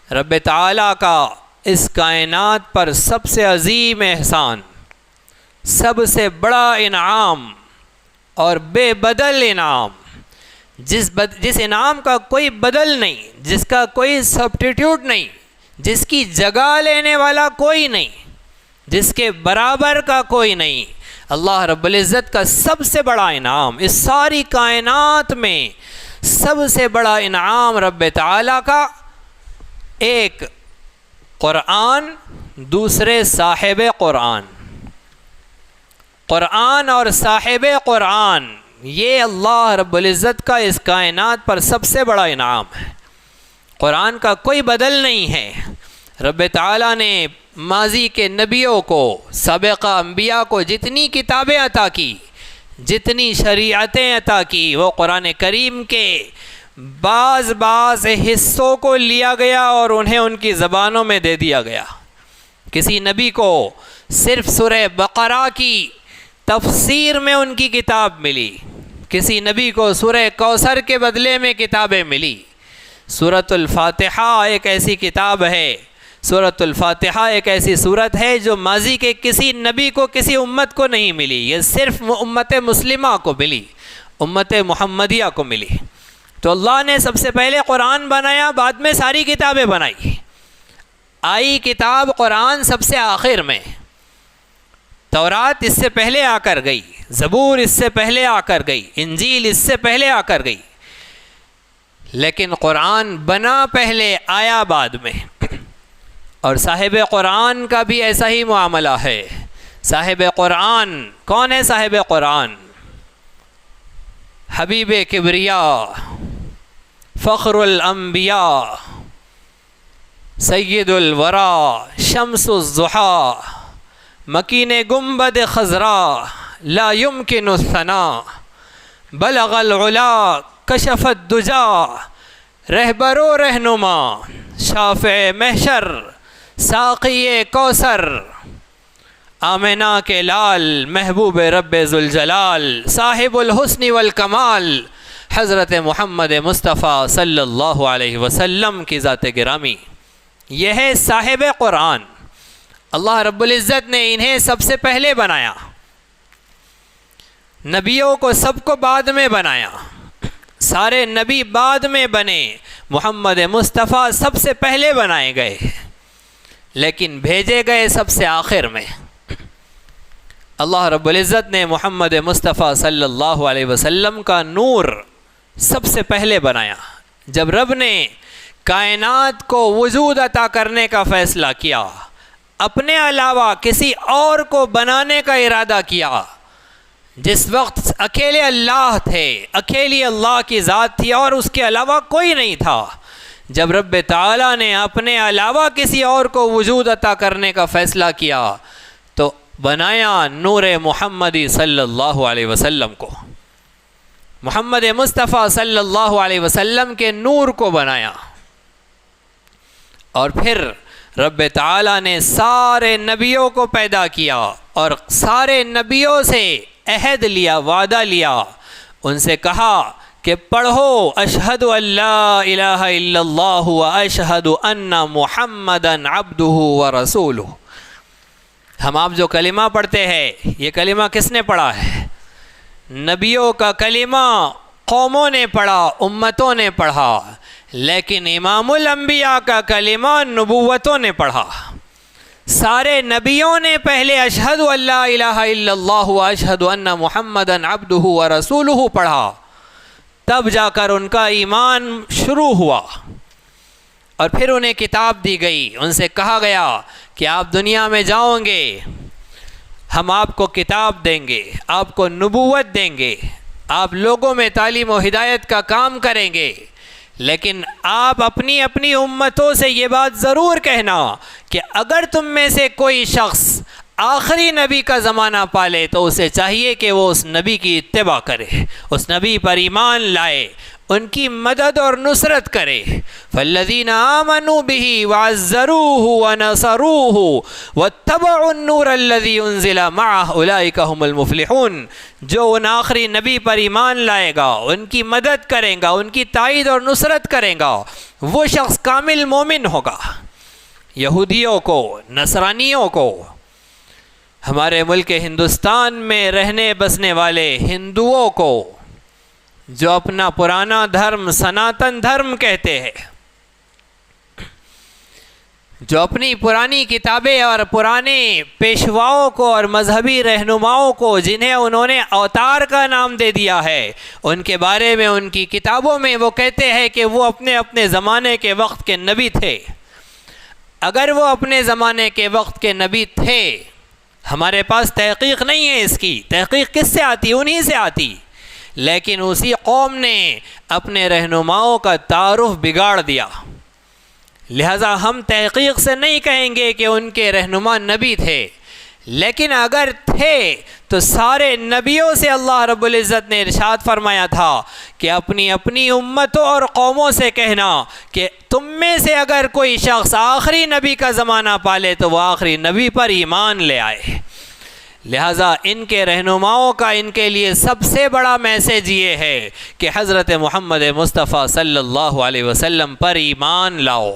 رب تعالیٰ کا اس کائنات پر سب سے عظیم احسان، سب سے بڑا انعام اور بے بدل انعام، جس انعام کا کوئی بدل نہیں، جس کا کوئی سبسٹیٹیوٹ نہیں، جس کی جگہ لینے والا کوئی نہیں، جس کے برابر کا کوئی نہیں، اللہ رب العزت کا سب سے بڑا انعام، اس ساری کائنات میں سب سے بڑا انعام رب تعالیٰ کا، ایک قرآن، دوسرے صاحب قرآن۔ قرآن اور صاحب قرآن، یہ اللہ رب العزت کا اس کائنات پر سب سے بڑا انعام ہے۔ قرآن کا کوئی بدل نہیں ہے۔ رب تعالیٰ نے ماضی کے نبیوں کو، سابقہ انبیاء کو جتنی کتابیں عطا کی، جتنی شریعتیں عطا کی، وہ قرآن کریم کے بعض حصوں کو لیا گیا اور انہیں ان کی زبانوں میں دے دیا گیا۔ کسی نبی کو صرف سورہ بقرہ کی تفسیر میں ان کی کتاب ملی، کسی نبی کو سورہ کوثر کے بدلے میں کتابیں ملی۔ سورۃ الفاتحہ ایک ایسی کتاب ہے، سورۃ الفاتحہ ایک ایسی سورت ہے جو ماضی کے کسی نبی کو، کسی امت کو نہیں ملی، یہ صرف امت مسلمہ کو ملی، امت محمدیہ کو ملی۔ تو اللہ نے سب سے پہلے قرآن بنایا، بعد میں ساری کتابیں بنائی۔ آئی کتاب قرآن سب سے آخر میں، تورات اس سے پہلے آ کر گئی، زبور اس سے پہلے آ کر گئی، انجیل اس سے پہلے آ کر گئی، لیکن قرآن بنا پہلے، آیا بعد میں۔ اور صاحب قرآن کا بھی ایسا ہی معاملہ ہے۔ صاحب قرآن کون ہے؟ صاحب قرآن حبیب کبریا، فخر الانبیاء، سید الورا، شمس الضحیٰ، مکین گنبد خضرا، لا یمکن الثناء، بلغ العلا، کشف الدجا، رہبر و رہنما، شافع محشر، ساقی کوثر، آمنہ کے لال، محبوب رب ذوالجلال، صاحب الحسن والکمال، حضرت محمد مصطفیٰ صلی اللہ علیہ وسلم کی ذات گرامی۔ یہ ہے صاحب قرآن۔ اللہ رب العزت نے انہیں سب سے پہلے بنایا، نبیوں کو سب کو بعد میں بنایا، سارے نبی بعد میں بنے، محمد مصطفیٰ سب سے پہلے بنائے گئے، لیکن بھیجے گئے سب سے آخر میں۔ اللہ رب العزت نے محمد مصطفیٰ صلی اللہ علیہ وسلم کا نور سب سے پہلے بنایا۔ جب رب نے کائنات کو وجود عطا کرنے کا فیصلہ کیا، اپنے علاوہ کسی اور کو بنانے کا ارادہ کیا، جس وقت اکیلے اللہ تھے، اکیلی اللہ کی ذات تھی اور اس کے علاوہ کوئی نہیں تھا، جب رب تعالیٰ نے اپنے علاوہ کسی اور کو وجود عطا کرنے کا فیصلہ کیا تو بنایا نور محمدی صلی اللہ علیہ وسلم کو، محمد مصطفیٰ صلی اللہ علیہ وسلم کے نور کو بنایا۔ اور پھر رب تعالیٰ نے سارے نبیوں کو پیدا کیا اور سارے نبیوں سے عہد لیا، وعدہ لیا، ان سے کہا کہ پڑھو اشہد ان لا الہ الا اللہ و اشہد ان محمدً عبدہ و رسولہ۔ ہم آپ جو کلمہ پڑھتے ہیں، یہ کلمہ کس نے پڑھا ہے؟ نبیوں کا کلمہ قوموں نے پڑھا، امتوں نے پڑھا، لیکن امام الانبیاء کا کلمہ نبوتوں نے پڑھا۔ سارے نبیوں نے پہلے اشہد ان لا الہ الا اللہ و اشہد ان محمدً عبدہ و رسولہ پڑھا، تب جا کر ان کا ایمان شروع ہوا۔ اور پھر انہیں کتاب دی گئی، ان سے کہا گیا کہ آپ دنیا میں جاؤں گے، ہم آپ کو کتاب دیں گے، آپ کو نبوت دیں گے، آپ لوگوں میں تعلیم و ہدایت کا کام کریں گے، لیکن آپ اپنی اپنی امتوں سے یہ بات ضرور کہنا کہ اگر تم میں سے کوئی شخص آخری نبی کا زمانہ پالے تو اسے چاہیے کہ وہ اس نبی کی اتباع کرے، اس نبی پر ایمان لائے، ان کی مدد اور نصرت کرے۔ فالذین آمنوا بہ وعزروہ ونصروہ واتبعوا النور الذی انزل معہ اولئک هم المفلحون، جو ان آخری نبی پر ایمان لائے گا، ان کی مدد کرے گا، ان کی تائید اور نصرت کرے گا، وہ شخص کامل مومن ہوگا۔ یہودیوں کو، نصرانیوں کو، ہمارے ملک ہندوستان میں رہنے بسنے والے ہندوؤں کو، جو اپنا پرانا دھرم سناتن دھرم کہتے ہیں، جو اپنی پرانی کتابیں اور پرانے پیشواؤں کو اور مذہبی رہنماؤں کو، جنہیں انہوں نے اوتار کا نام دے دیا ہے، ان کے بارے میں ان کی کتابوں میں وہ کہتے ہیں کہ وہ اپنے اپنے زمانے کے وقت کے نبی تھے۔ اگر وہ اپنے زمانے کے وقت کے نبی تھے، ہمارے پاس تحقیق نہیں ہے، اس کی تحقیق کس سے آتی؟ انہی سے آتی، لیکن اسی قوم نے اپنے رہنماؤں کا تعارف بگاڑ دیا، لہذا ہم تحقیق سے نہیں کہیں گے کہ ان کے رہنما نبی تھے، لیکن اگر تھے تو سارے نبیوں سے اللہ رب العزت نے ارشاد فرمایا تھا کہ اپنی اپنی امتوں اور قوموں سے کہنا کہ تم میں سے اگر کوئی شخص آخری نبی کا زمانہ پالے تو وہ آخری نبی پر ایمان لے آئے۔ لہٰذا ان کے رہنماؤں کا ان کے لیے سب سے بڑا میسیج یہ ہے کہ حضرت محمد مصطفیٰ صلی اللہ علیہ وسلم پر ایمان لاؤ،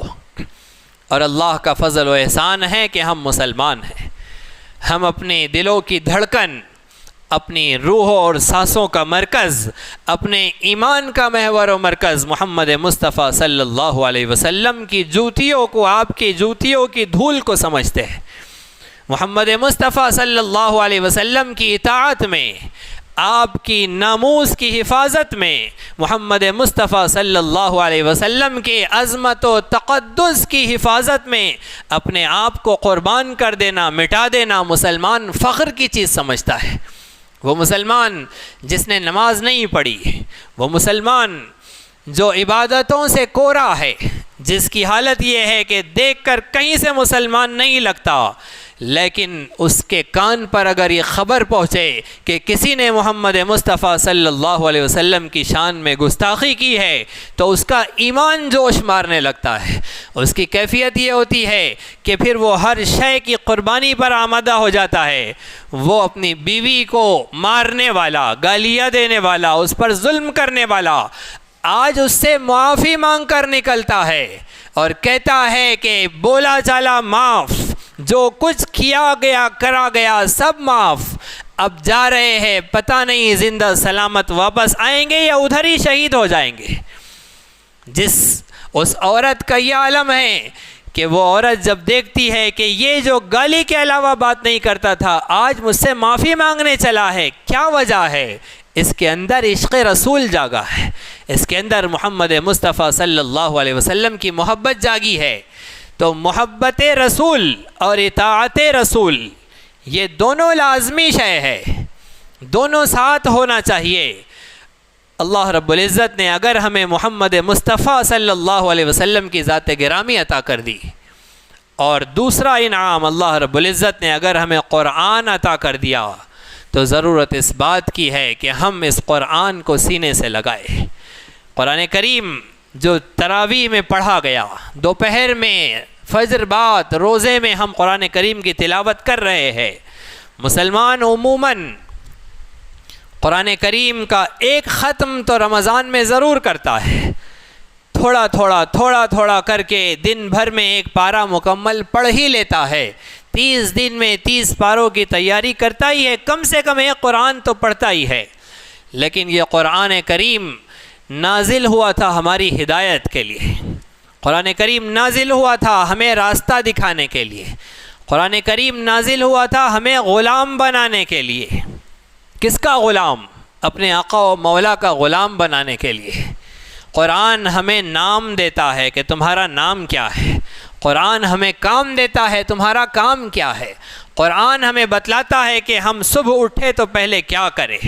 اور اللہ کا فضل و احسان ہے کہ ہم مسلمان ہیں۔ ہم اپنے دلوں کی دھڑکن، اپنی روحوں اور سانسوں کا مرکز، اپنے ایمان کا محور و مرکز محمد مصطفیٰ صلی اللہ علیہ وسلم کی جوتیوں کو، آپ کی جوتیوں کی دھول کو سمجھتے ہیں۔ محمد مصطفیٰ صلی اللہ علیہ وسلم کی اطاعت میں، آپ کی ناموس کی حفاظت میں، محمد مصطفیٰ صلی اللہ علیہ وسلم کے عظمت و تقدس کی حفاظت میں اپنے آپ کو قربان کر دینا، مٹا دینا مسلمان فخر کی چیز سمجھتا ہے۔ وہ مسلمان جس نے نماز نہیں پڑھی، وہ مسلمان جو عبادتوں سے کورا ہے، جس کی حالت یہ ہے کہ دیکھ کر کہیں سے مسلمان نہیں لگتا، لیکن اس کے کان پر اگر یہ خبر پہنچے کہ کسی نے محمد مصطفیٰ صلی اللہ علیہ وسلم کی شان میں گستاخی کی ہے تو اس کا ایمان جوش مارنے لگتا ہے۔ اس کی کیفیت یہ ہوتی ہے کہ پھر وہ ہر شے کی قربانی پر آمادہ ہو جاتا ہے۔ وہ اپنی بیوی کو مارنے والا، گالیاں دینے والا، اس پر ظلم کرنے والا، آج اس سے معافی مانگ کر نکلتا ہے اور کہتا ہے کہ بولا چالا معاف، جو کچھ کیا گیا کرا گیا سب معاف، اب جا رہے ہیں، پتہ نہیں زندہ سلامت واپس آئیں گے یا ادھر ہی شہید ہو جائیں گے۔ اس عورت کا یہ عالم ہے کہ وہ عورت جب دیکھتی ہے کہ یہ جو گالی کے علاوہ بات نہیں کرتا تھا آج مجھ سے معافی مانگنے چلا ہے، کیا وجہ ہے؟ اس کے اندر عشق رسول جاگا ہے، اس کے اندر محمد مصطفیٰ صلی اللہ علیہ وسلم کی محبت جاگی ہے۔ تو محبت رسول اور اطاعت رسول یہ دونوں لازمی شے ہے، دونوں ساتھ ہونا چاہیے۔ اللہ رب العزت نے اگر ہمیں محمد مصطفیٰ صلی اللہ علیہ وسلم کی ذات گرامی عطا کر دی، اور دوسرا انعام اللہ رب العزت نے اگر ہمیں قرآن عطا کر دیا، تو ضرورت اس بات کی ہے کہ ہم اس قرآن کو سینے سے لگائے۔ قرآن کریم جو تراویح میں پڑھا گیا، دوپہر میں، فجر بعد، روزے میں ہم قرآن کریم کی تلاوت کر رہے ہیں۔ مسلمان عموماً قرآن کریم کا ایک ختم تو رمضان میں ضرور کرتا ہے، تھوڑا تھوڑا کر کے دن بھر میں ایک پارہ مکمل پڑھ ہی لیتا ہے۔ 30 دن میں 30 پاروں کی تیاری کرتا ہی ہے، کم سے کم ایک قرآن تو پڑھتا ہی ہے۔ لیکن یہ قرآن کریم نازل ہوا تھا ہماری ہدایت کے لیے، قرآن کریم نازل ہوا تھا ہمیں راستہ دکھانے کے لیے، قرآن کریم نازل ہوا تھا ہمیں غلام بنانے کے لیے۔ کس کا غلام؟ اپنے آقا و مولا کا غلام بنانے کے لیے۔ قرآن ہمیں نام دیتا ہے کہ تمہارا نام کیا ہے، قرآن ہمیں کام دیتا ہے تمہارا کام کیا ہے، قرآن ہمیں بتلاتا ہے کہ ہم صبح اٹھے تو پہلے کیا کریں،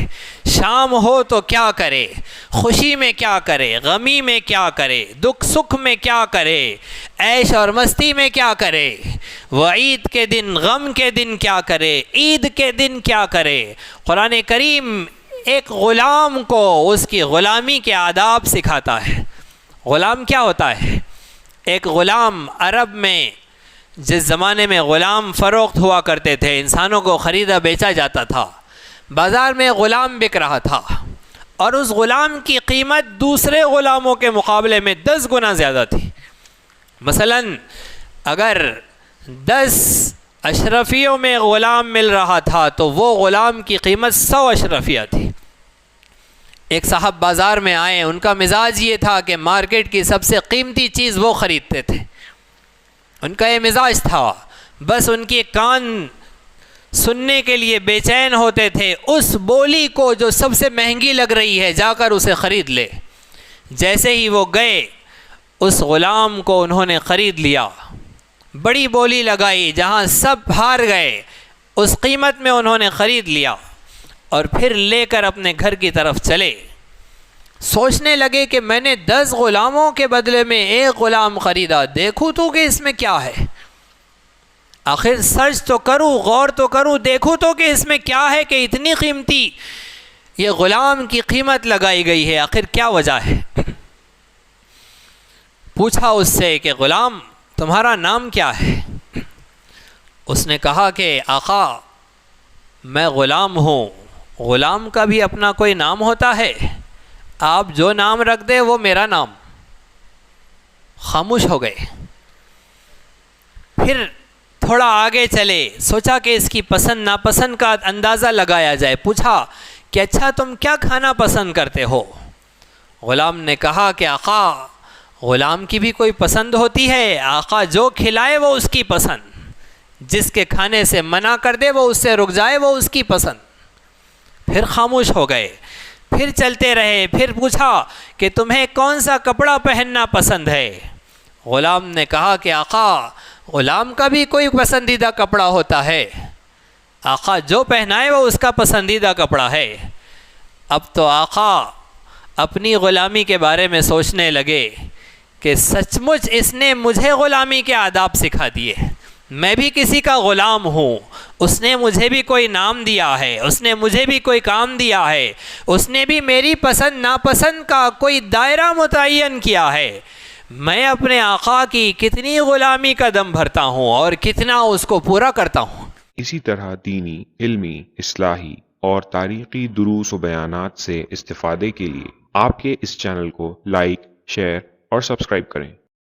شام ہو تو کیا کرے، خوشی میں کیا کرے، غمی میں کیا کرے، دکھ سکھ میں کیا کرے، عیش اور مستی میں کیا کرے، وعید کے دن غم کے دن کیا کرے، عید کے دن کیا کرے۔ قرآن کریم ایک غلام کو اس کی غلامی کے آداب سکھاتا ہے۔ غلام کیا ہوتا ہے؟ ایک غلام عرب میں جس زمانے میں غلام فروخت ہوا کرتے تھے، انسانوں کو خریدا بیچا جاتا تھا، بازار میں غلام بک رہا تھا اور اس غلام کی قیمت دوسرے غلاموں کے مقابلے میں 10 گنا زیادہ تھی۔ مثلا اگر 10 اشرفیوں میں غلام مل رہا تھا تو وہ غلام کی قیمت 100 اشرفیہ تھی۔ ایک صاحب بازار میں آئے، ان کا مزاج یہ تھا کہ مارکیٹ کی سب سے قیمتی چیز وہ خریدتے تھے، ان کا یہ مزاج تھا، بس ان کے کان سننے کے لیے بے چین ہوتے تھے، اس بولی کو جو سب سے مہنگی لگ رہی ہے جا کر اسے خرید لے۔ جیسے ہی وہ گئے اس غلام کو انہوں نے خرید لیا، بڑی بولی لگائی، جہاں سب ہار گئے اس قیمت میں انہوں نے خرید لیا، اور پھر لے کر اپنے گھر کی طرف چلے۔ سوچنے لگے کہ میں نے 10 غلاموں کے بدلے میں ایک غلام خریدا، دیکھوں تو کہ اس میں کیا ہے، آخر سرچ تو کروں، غور تو کروں، دیکھوں تو کہ اس میں کیا ہے کہ اتنی قیمتی یہ غلام کی قیمت لگائی گئی ہے، آخر کیا وجہ ہے۔ پوچھا اس سے کہ غلام تمہارا نام کیا ہے؟ اس نے کہا کہ آقا میں غلام ہوں، غلام کا بھی اپنا کوئی نام ہوتا ہے، آپ جو نام رکھ دے وہ میرا نام۔ خاموش ہو گئے۔ پھر تھوڑا آگے چلے، سوچا کہ اس کی پسند ناپسند کا اندازہ لگایا جائے، پوچھا کہ اچھا تم کیا کھانا پسند کرتے ہو؟ غلام نے کہا کہ آقا غلام کی بھی کوئی پسند ہوتی ہے، آقا جو کھلائے وہ اس کی پسند، جس کے کھانے سے منع کر دے وہ اس سے رک جائے وہ اس کی پسند۔ پھر خاموش ہو گئے، پھر چلتے رہے، پھر پوچھا کہ تمہیں کون سا کپڑا پہننا پسند ہے؟ غلام نے کہا کہ آقا غلام کا بھی کوئی پسندیدہ کپڑا ہوتا ہے، آقا جو پہنائے وہ اس کا پسندیدہ کپڑا ہے۔ اب تو آقا اپنی غلامی کے بارے میں سوچنے لگے کہ سچ مچ اس نے مجھے غلامی کے آداب سکھا دیے، میں بھی کسی کا غلام ہوں، اس نے مجھے بھی کوئی نام دیا ہے، اس نے مجھے بھی کوئی کام دیا ہے، اس نے بھی میری پسند ناپسند کا کوئی دائرہ متعین کیا ہے، میں اپنے آقا کی کتنی غلامی کا دم بھرتا ہوں اور کتنا اس کو پورا کرتا ہوں۔ اسی طرح دینی، علمی، اصلاحی اور تاریخی دروس و بیانات سے استفادے کے لیے آپ کے اس چینل کو لائک، شیئر اور سبسکرائب کریں۔